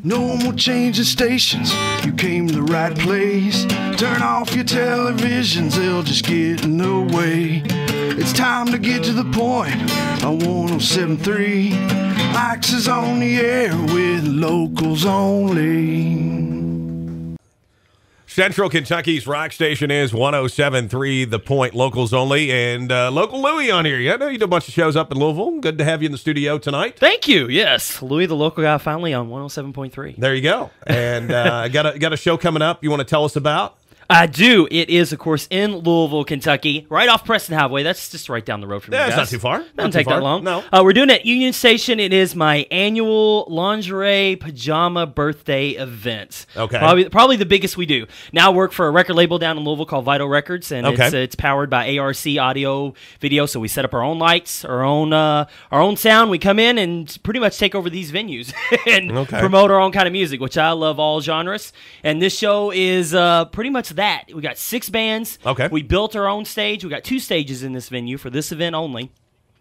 No more changing stations, you came to the right place. Turn off your televisions, they'll just get in the way. It's time to get to the point on 107.3. Ike's is on the air with locals only. Central Kentucky's rock station is 107.3 The Point, locals only, and local Louie on here. Yeah, I know you do a bunch of shows up in Louisville. Good to have you in the studio tonight. Thank you. Yes, Louie the Local Guy finally on 107.3. There you go. And got a show coming up you want to tell us about? I do. It is, of course, in Louisville, Kentucky, right off Preston Highway. That's just right down the road from you guys. It's not too far. Doesn't take that long. No. We're doing it at Union Station. It is my annual lingerie pajama birthday event. Okay. Probably the biggest we do. Now I work for a record label down in Louisville called Vital Records, and it's powered by ARC audio video. So we set up our own lights, our own sound. We come in and pretty much take over these venues and promote our own kind of music, which I love all genres. And this show is pretty much that. We got 6 bands. Okay. We built our own stage. We got 2 stages in this venue for this event only.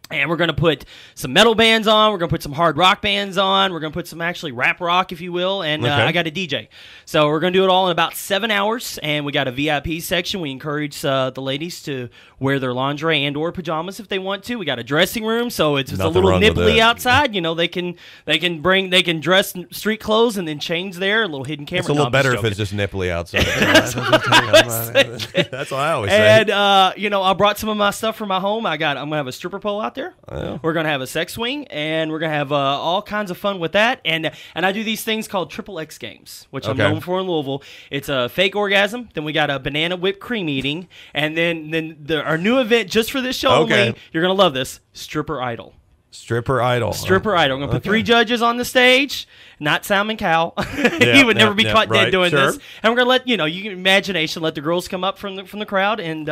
And we're going to put some metal bands on. We're going to put some hard rock bands on. We're going to put some actually rap rock, if you will. And I got a DJ. So we're going to do it all in about 7 hours. And we got a VIP section. We encourage the ladies to wear their lingerie and or pajamas if they want to. We got a dressing room, so it's a little nipply outside. You know, they can dress street clothes and then change there. A little hidden camera. It's a little better if it's just nipply outside. That's what I always say. And I brought some of my stuff from my home. I'm gonna have a stripper pole out there. We're going to have a sex swing, and we're going to have all kinds of fun with that. And I do these things called Triple X games, which I'm known for in Louisville. It's a fake orgasm. Then we got a banana whipped cream eating. And then our new event just for this show only, you're going to love this, Stripper Idol. Stripper Idol. Stripper Idol. I'm going to put 3 judges on the stage, not Simon Cowell. He would never be caught dead doing this. And we're going to let, you can imagination, let the girls come up from the crowd and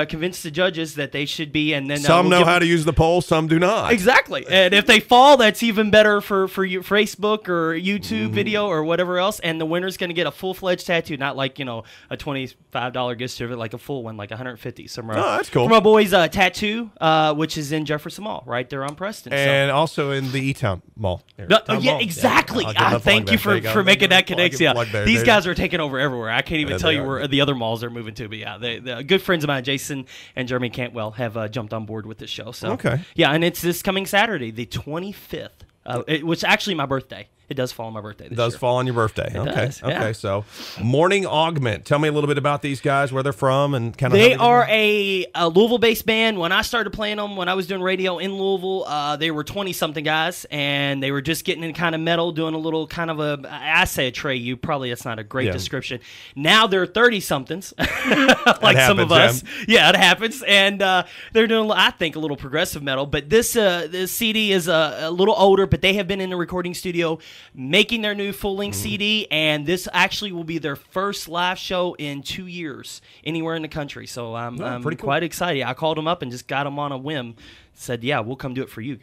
convince the judges that they should be. And then some know how to use the pole, some do not. Exactly. And if they fall, that's even better for your Facebook or YouTube video or whatever else. And the winner's going to get a full-fledged tattoo, not like, a $25 gift certificate, like a full one, like $150 somewhere. Oh, that's cool. From my boys' tattoo, which is in Jefferson Mall, right there on Preston. And also in the E-Town Mall. Exactly. Thank you for making that connection. These guys are taking over everywhere. I can't even tell you where the other malls are moving to. But yeah, the good friends of mine, Jason and Jeremy Cantwell, have jumped on board with this show. So yeah, and it's this coming Saturday, the 25th, which is actually my birthday. It does fall on my birthday this year. It does fall on your birthday. Okay, so Morning Augment. Tell me a little bit about these guys, where they're from, and kind of. They are a Louisville-based band. When I started playing them, when I was doing radio in Louisville, they were 20-something guys, and they were just getting in kind of metal, doing a little kind of I say a Treyu. Probably that's not a great description. Now they're 30-somethings, like some of us. Yeah, it happens, and they're doing, I think, a little progressive metal. But this CD is a little older, but they have been in the recording studio making their new full-length CD, and this actually will be their first live show in 2 years anywhere in the country. So I'm quite excited. I called them up and just got them on a whim. Said, yeah, we'll come do it for you.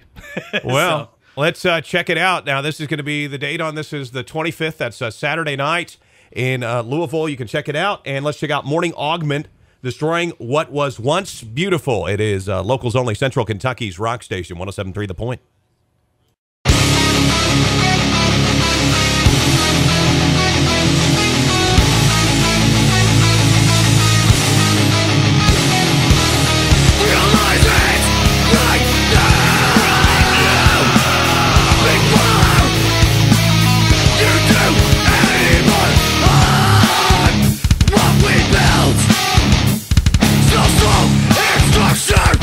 Well, let's check it out. Now, this is going to be, the date on this is the 25th. That's a Saturday night in Louisville. You can check it out. And let's check out Morning Augment, destroying what was once beautiful. It is locals only, Central Kentucky's rock station, 107.3 The Point. Instruction!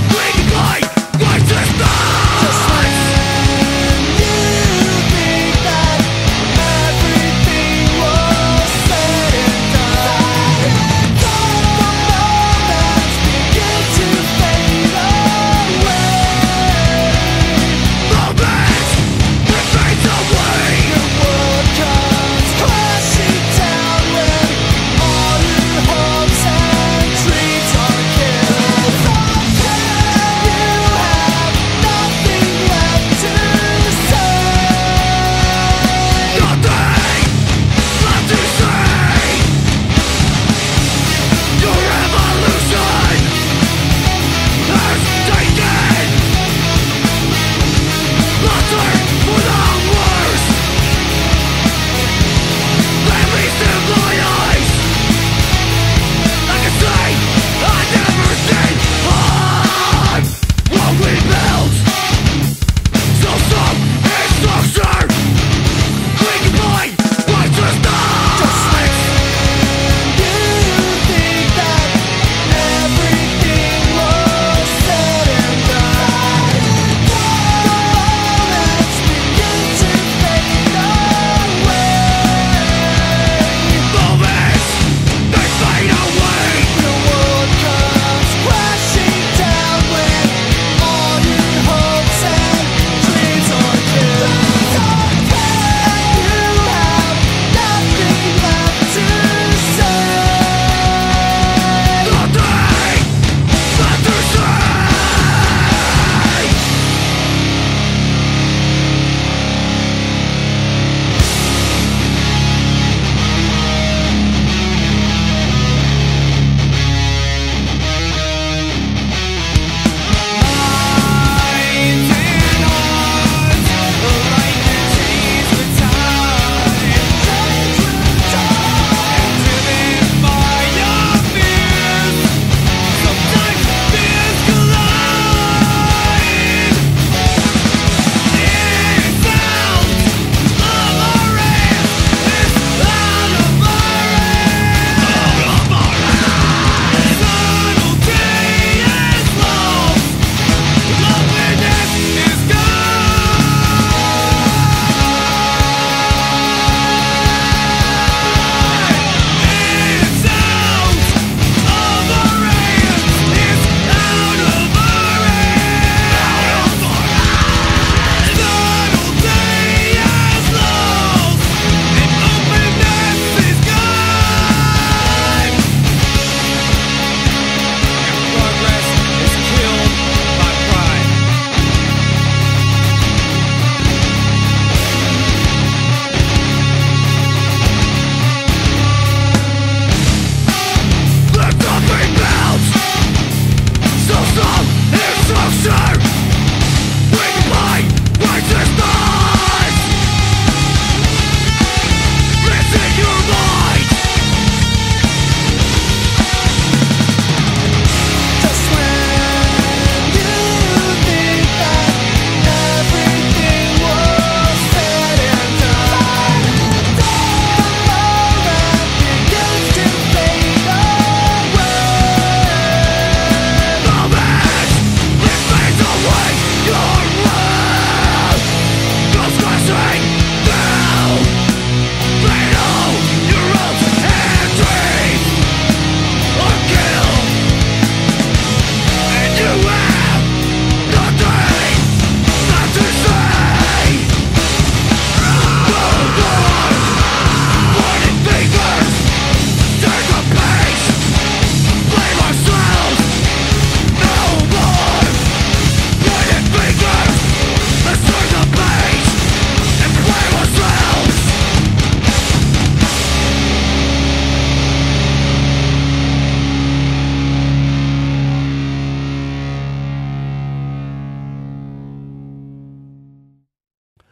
We decline righteousness!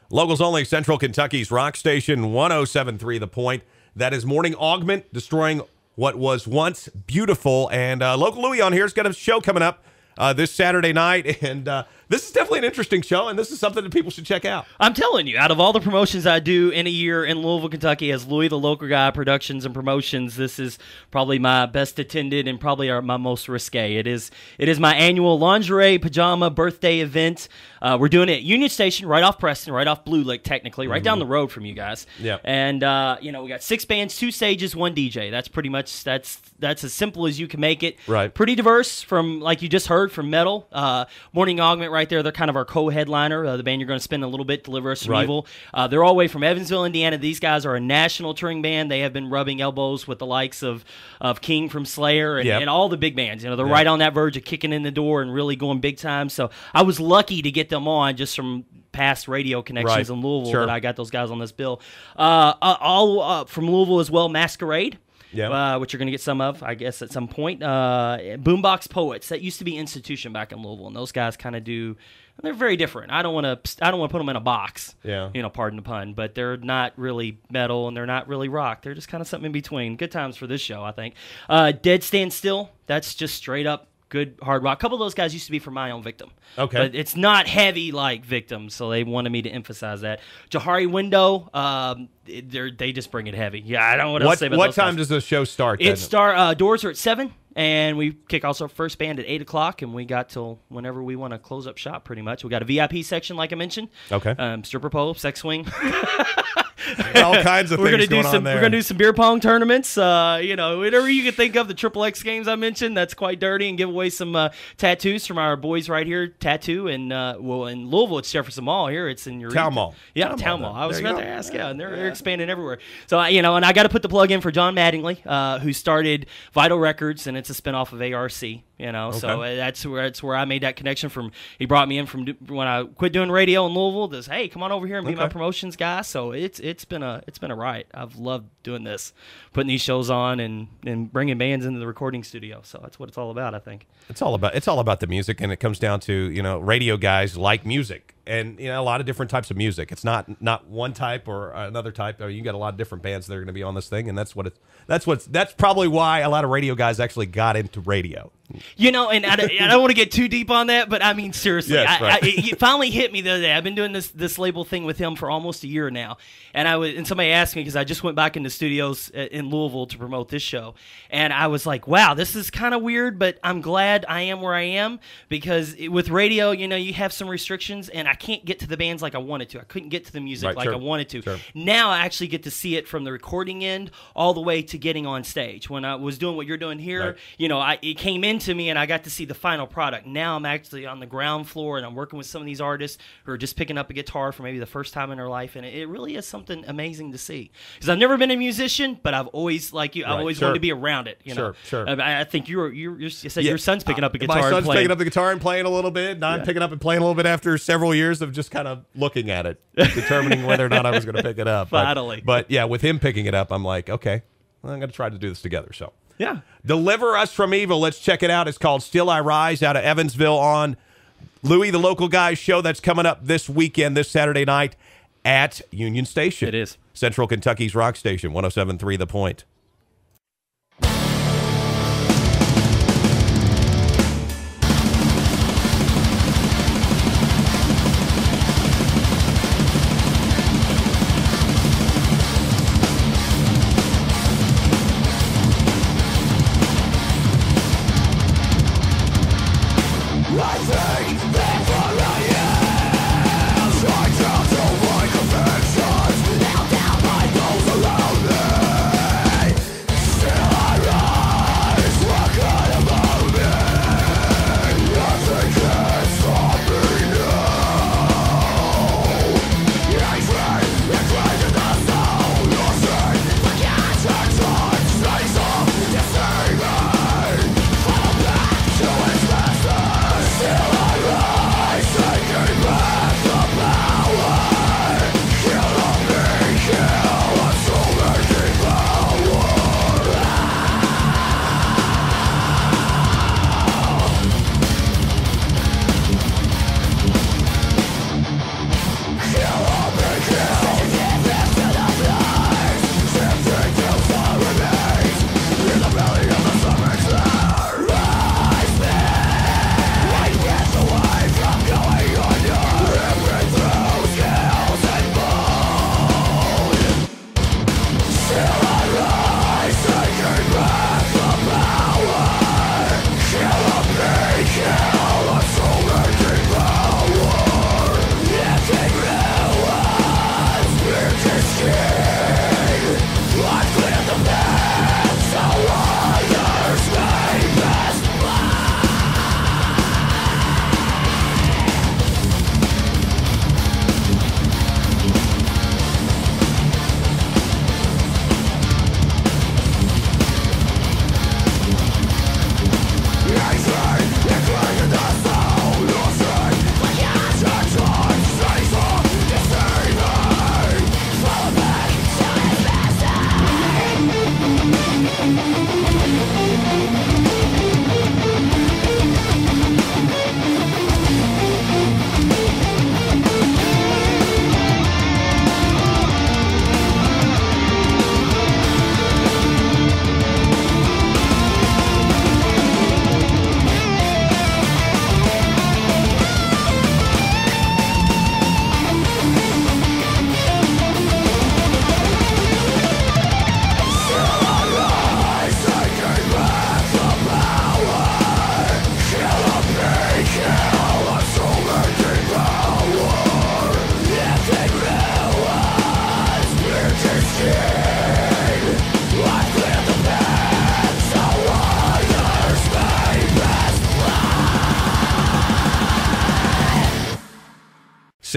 Locals only, Central Kentucky's rock station, 107.3 The Point. That is Morning Augment, destroying what was once beautiful. And Local Louie on here has got a show coming up this Saturday night. And this is definitely an interesting show, and this is something that people should check out. I'm telling you, out of all the promotions I do in a year in Louisville, Kentucky, as Louie the Local Guy Productions and Promotions, this is probably my best attended and probably my most risque. It is my annual lingerie pajama birthday event. We're doing it at Union Station, right off Preston, right off Blue Lake, technically, right down the road from you guys. Yeah. And we got 6 bands, 2 stages, 1 DJ. That's pretty much that's as simple as you can make it. Right. Pretty diverse, from like you just heard, from metal. Morning Augment right there. They're kind of our co-headliner. The band you're going to spin a little bit, Deliver Us from Evil. They're all the way from Evansville, Indiana. These guys are a national touring band. They have been rubbing elbows with the likes of King from Slayer and all the big bands. They're right on that verge of kicking in the door and really going big time. So I was lucky to get them on just from past radio connections in Louisville that I got those guys on this bill. All from Louisville as well, Masquerade. Yeah, which you're going to get some of, I guess, at some point. Boombox Poets. That used to be Institution back in Louisville, and those guys kind of do. They're very different. I don't want to put them in a box. Yeah. Pardon the pun, but they're not really metal and they're not really rock. They're just kind of something in between. Good times for this show, I think. Dead Stand Still. That's just straight up good hard rock. A couple of those guys used to be from My Own Victim. Okay. But it's not heavy like Victim, so they wanted me to emphasize that. Johari Window, they just bring it heavy. Yeah, I don't know what else to say about what those time guys. Does the show start? Doors are at 7, and we kick off our first band at 8 o'clock, and we got till whenever we want to close up shop, pretty much. We got a VIP section, like I mentioned. Okay. Stripper pole, sex swing. All kinds of things going on there. We're going to do some beer pong tournaments. Whatever you can think of, the Triple X games I mentioned, that's quite dirty, and give away some tattoos from our boys right here, Tattoo. And, in Louisville, it's Jefferson Mall. Here, it's in your Town Mall. Yeah, Town Mall. I was about to ask, and they're expanding everywhere. So, and I got to put the plug in for John Mattingly, who started Vital Records, and it's a spinoff of ARC. So that's where I made that connection from. He brought me in from when I quit doing radio in Louisville. This, hey, come on over here and be my promotions guy. So it's been a riot. I've loved doing this, putting these shows on and bringing bands into the recording studio. So that's what it's all about, I think. It's all about the music, and it comes down to radio guys like music. And a lot of different types of music. It's not one type or another type. You got a lot of different bands that are going to be on this thing, and that's probably why a lot of radio guys actually got into radio. And I don't want to get too deep on that, but I mean seriously, yes, right. It finally hit me the other day. I've been doing this label thing with him for almost a year now, and somebody asked me, because I just went back into studios in Louisville to promote this show, and I was like, wow, this is kind of weird, but I'm glad I am where I am, because with radio, you have some restrictions, and I can't get to the bands like I wanted to. I couldn't get to the music I wanted to. Sure. Now I actually get to see it from the recording end all the way to getting on stage. When I was doing what you're doing here, it came into me and I got to see the final product. Now I'm actually on the ground floor and I'm working with some of these artists who are just picking up a guitar for maybe the first time in their life, and it really is something amazing to see. Because I've never been a musician, but I've always, like you, I've always wanted to be around it. Sure. I think you said your son's picking up a guitar. My son's picking up the guitar and playing a little bit, and I'm picking up and playing a little bit after several years of just kind of looking at it, determining whether or not I was going to pick it up. Finally. But yeah, with him picking it up, I'm like, okay, well, I'm going to try to do this together. So yeah, Deliver Us from Evil. Let's check it out. It's called Still I Rise, out of Evansville, on Louie the Local Guy show that's coming up this weekend, this Saturday night at Union Station. It is Central Kentucky's rock station, 107.3 The Point.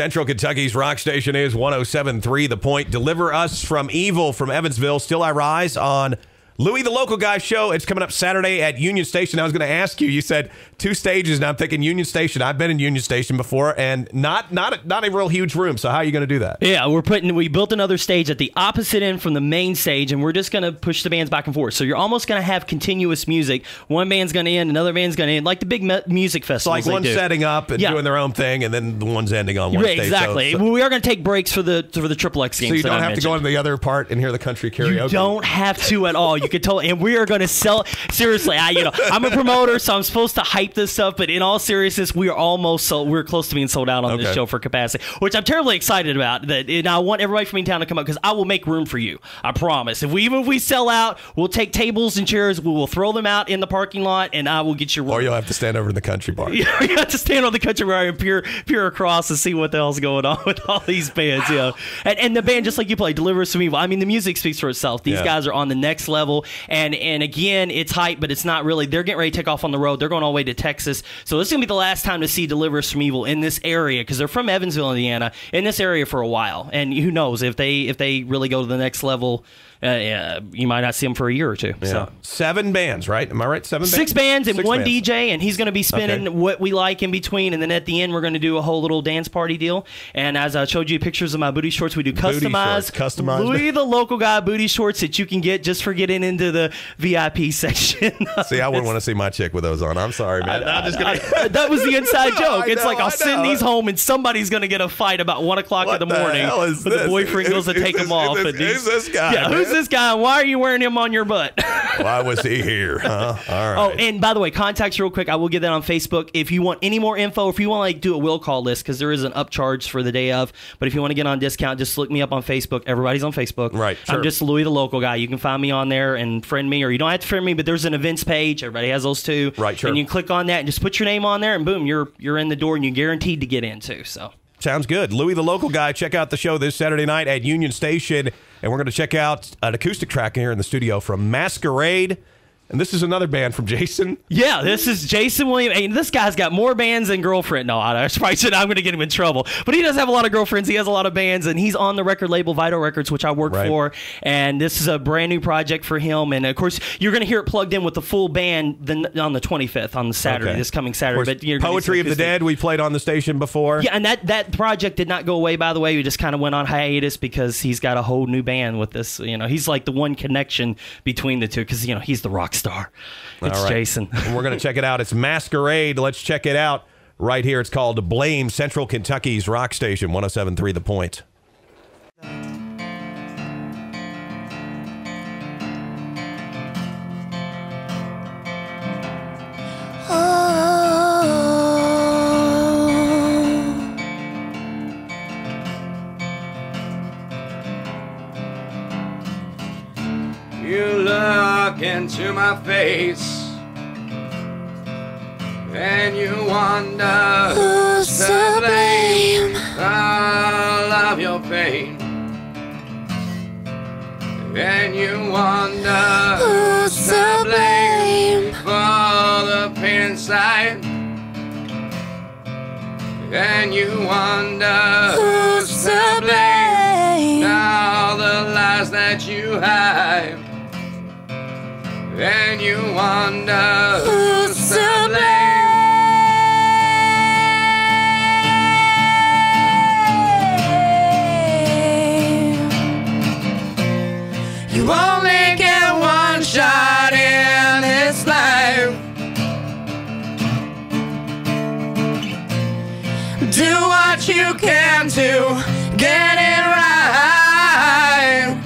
Central Kentucky's rock station is 107.3 The Point. Deliver Us from Evil from Evansville. Still I Rise on Louie the Local Guy show. It's coming up Saturday at Union Station. I was going to ask you, you said 2 stages, and I'm thinking Union Station. I've been in Union Station before, and not a real huge room. So how are you going to do that? Yeah, we built another stage at the opposite end from the main stage, and we're just going to push the bands back and forth. So you're almost going to have continuous music. One band's going to end, another band's going to end, like the big music festivals. So like one's setting up and doing their own thing, and then the one's ending on one stage. Exactly. So we are going to take breaks for the Triple X games. So you don't have to go into the other part and hear the country karaoke. You don't have to at all. You could totally, and we are going to sell. Seriously, I'm a promoter, so I'm supposed to hype this stuff. But in all seriousness, we are almost sold. We're close to being sold out on this show for capacity, which I'm terribly excited about. And I want everybody from town to come up because I will make room for you. I promise. Even if we sell out, we'll take tables and chairs. We will throw them out in the parking lot, and I will get your room. Or you'll have to stand over in the country bar. You have to stand on the country bar and peer across and see what the hell's going on with all these bands. And the band, just like you play, Deliver Us from Evil. I mean, the music speaks for itself. These guys are on the next level, and again, it's hype, but it's not really. They're getting ready to take off on the road. They're going all the way to Texas, so this is gonna be the last time to see Deliver Us from Evil in this area because they're from Evansville, Indiana, in this area for a while. And who knows if they really go to the next level. You might not see him for a year or two. Yeah. So 7 bands, right? Am I right? 7 bands? 6 bands and 6 one bands. DJ, and he's going to be spinning what we like in between. And then at the end, we're going to do a whole little dance party deal. And as I showed you pictures of my booty shorts, we do customized Louie the Local Guy booty shorts that you can get just for getting into the VIP section. See, I wouldn't want to see my chick with those on. I'm sorry, man. That was the inside joke. It's like I'll send these home, and somebody's going to get a fight about 1 o'clock in the morning. But the boyfriend goes to take them off. Who's this guy? Yeah, who's this guy? Why are you wearing him on your butt? Why was he here? Huh? All right. Oh, and by the way, contacts real quick. I will get that on Facebook. If you want any more info, if you want to like do a will call list, because there is an upcharge for the day of. But if you want to get on discount, just look me up on Facebook. Everybody's on Facebook. Right. Sure. I'm just Louie the Local Guy. You can find me on there and friend me, or you don't have to friend me, but there's an events page. Everybody has those too. Right. Sure. And you can click on that and just put your name on there, and boom, you're in the door, and you're guaranteed to get in too. So. Sounds good. Louie the Local Guy. Check out the show this Saturday night at Union Station. And we're going to check out an acoustic track here in the studio from Masquerade. And this is another band from Jason. Yeah, this is Jason Williams. Hey, this guy's got more bands than girlfriend. No, I probably should. I'm going to get him in trouble. But he does have a lot of girlfriends. He has a lot of bands, and he's on the record label Vital Records, which I work for. And this is a brand new project for him. And of course, you're going to hear it plugged in with the full band on the 25th, on the Saturday, this coming Saturday. But Poetry of the Dead, we played on the station before. Yeah, and that project did not go away. By the way, we just kind of went on hiatus because he's got a whole new band with this. He's like the one connection between the two because he's the rock star. It's Jason. And we're going to check it out. It's Masquerade. Let's check it out right here. It's called Blame, Central Kentucky's rock station, 107.3 The Point. You look into my face and you wonder who's to blame all of your pain, and you wonder who's to blame for the pain inside, and you wonder who's to blame all the lies that you hide. And you wonder who's to blame. You only get one shot in this life. Do what you can to get it right.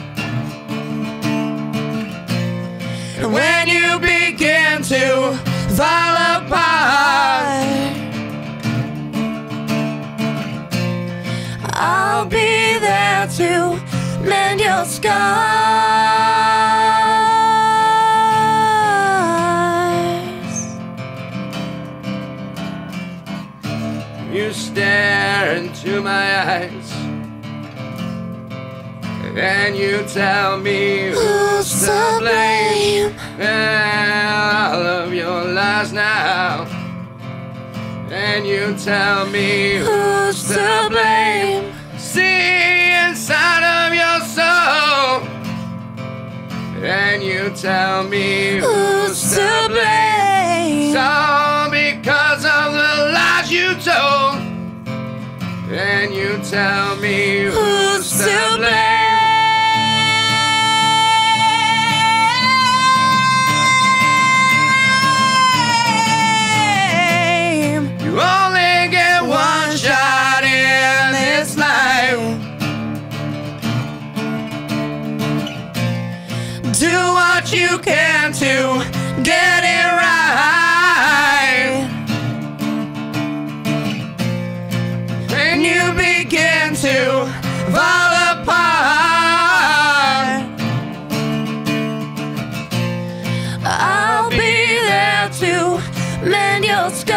And when you begin to fall apart, I'll be there to mend your scars. You stare into my eyes and you tell me who's to blame. All of your lies now, and you tell me who's to blame? See inside of your soul, and you tell me who's to blame. So because of the lies you told, and you tell me who's to blame. You only get one shot in this life. Do what you can to get it right. When you begin to fall apart, I'll be there to mend your scars.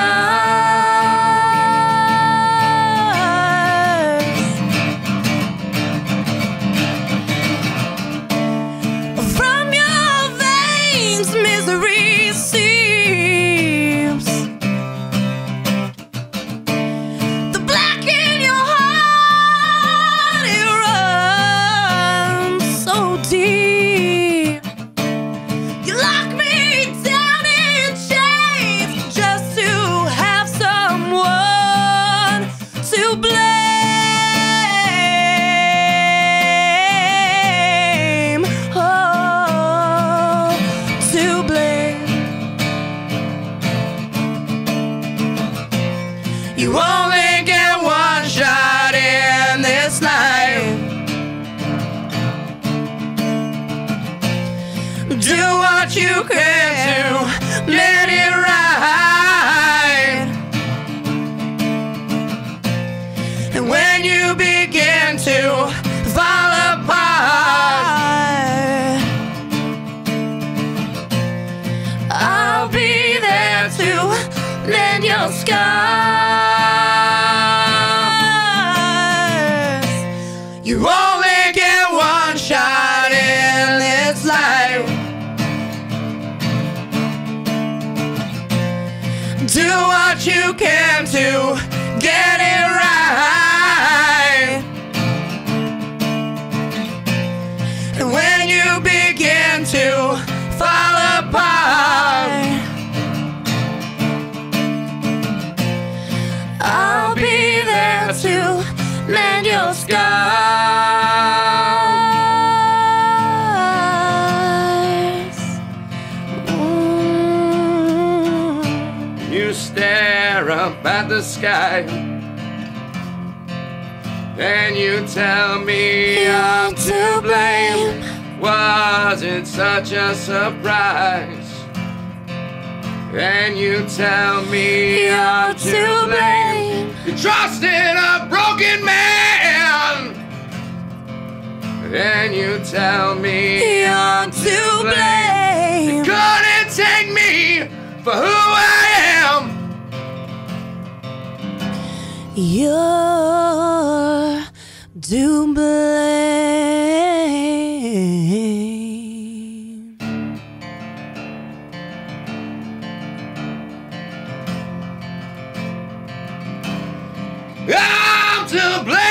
From your veins, misery seeps. The black in your heart, it runs so deep. You lock me down in chains just to have someone to blame. Oh, to blame. You only get one shot in this life. Do what you can to let it right. And when you begin to fall apart, I'll be there to mend your scars. You only get one shot in this life. Do what you can to get it right. And when you begin to fall apart, I'll be there to mend your scars. You stare up at the sky, and you tell me I'm to blame. Was it such a surprise? And you tell me you're to blame. You trusted a broken man, and you tell me you're to blame. You couldn't take me for who I am. You're to blame. I'm to blame.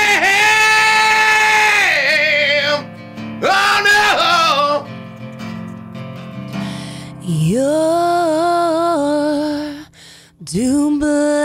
Oh no. You're to blame.